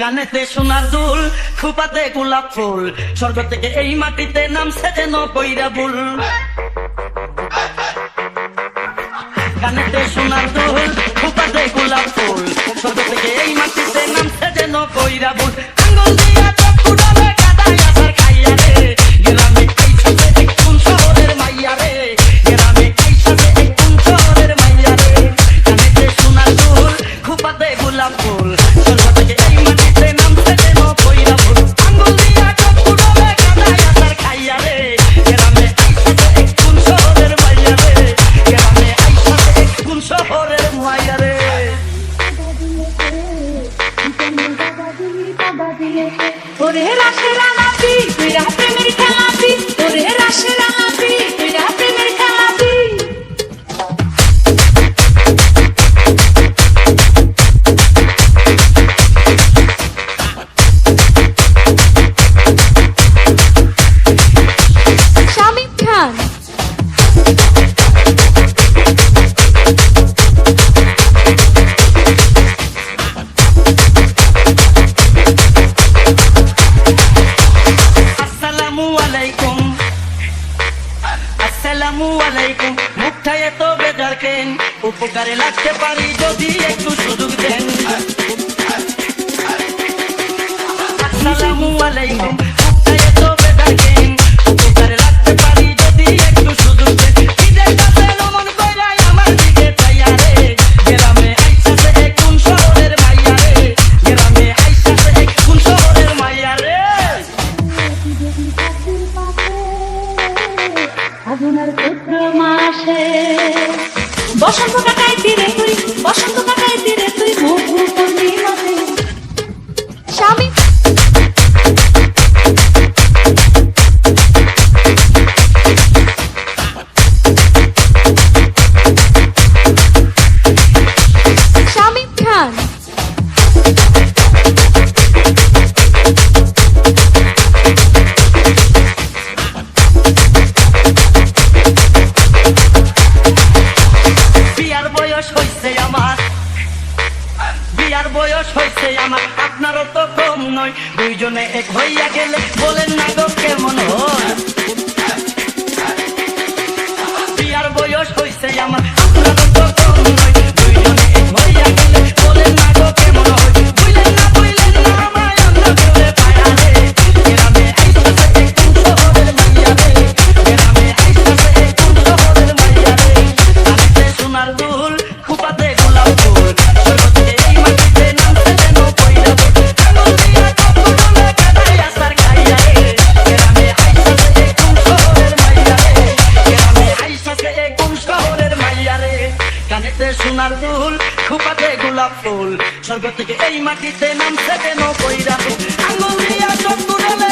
কানেতে সোনার দুল, খোপাতে গোলাপ ফুল, স্বর্গ থেকে এই মাটিতে নামছে যেন কইরা ভুল। কানেতে সোনার দুল, খোপাতে গোলাপ ফুল, স্বর্গ থেকে এই মাটিতে নামছে যেন কইরা ভুল। আঙ্গুল দিয়া চক্ষু ডলে কাদায় আছাড় খাইয়া রে, গ্রামে আইসাছে এক কোন শহরের মাইয়া রে, গ্রামে আইসাছে এক কোন শহরের মাইয়া রে। কানেতে সোনার দুল, খোপাতে গোলাপ ফুল, স্বর্গ থেকে এই মাটিতে নামছে যেন কইরা ভুল। আঙ্গুল দিয়া চক্ষু ডলে কাদায় আছাড় খাইয়া রে, গ্রামে আইসাছে এক কোন শহরের মাইয়া রে, গ্রামে আইসাছে এক কোন শহরের মাইয়া রে। ওরে রাশের আলাপি তুই প্রেমের খেলাপি, ওরে রাশের আলাপি তুই প্রেমের খেলাপি। শামিম খান আসসালামু আলাইকুম, মুখটা এত বেজার কেন, উপকারে লাগতে পারি যদি একটু সুযোগ দেন। আসসালামু আলাইকুম, মুখটা এত বেজার কেন, উপকারে লাগতে পারি যদি একটু সুযোগ দেন। ঈদের কাছে নমন কইরাই আমার দিকে চাইয়া রে, গ্রামে আইসাছে এক কোন শহরের মাইয়া রে, গ্রামে আইসাছে এক কোন শহরের মাইয়া রে। ফাগুনের পুত্র মাসে বসন্ত কাটাই তীরে তুই, বসন্ত কাটাই তীরে তুই মধু পূর্ণিমাতে। শামিম শামিম খান বিয়ার বয়স হইছে আমার, বিয়ার বয়স হইছে আমার, আপনারও তো কম নয়, দুইজনে এক হইয়া গেলে বলেন না গো কেমন হয়। বিয়ার বয়স হইছে আমার, আপনারও তো কম নয়, দুইজনে এক হইয়া গেলে বলেন না গো কেমন হয়। বুঝলেন না আমায় অন্য কেউ পায়া রে, গ্রামে আইসাছে এক কোন শহরের মাইয়া রে, গ্রামে আইসাছে এক কোন শহরের মাইয়া রে। কানেতে সোনার দুল, খোপাতে গোলাপ ফুল, স্বর্গ থেকে এই মাটিতে নামছে যেন কইরা ভুল। আঙ্গুল দিয়া চক্ষু ডলে কাদায় আছাড় খাইয়া রে, গ্রামে আইসাছে এক কোন শহরের মাইয়া রে, গ্রামে আইসাছে এক কোন শহরের মাইয়া রে। কানেতে সোনার দুল, খোপাতে গোলাপ ফুল, স্বর্গ থেকে এই মাটিতে নামছে যেন কইরা ভুল। আঙ্গুল দিয়া চক্ষু ডলে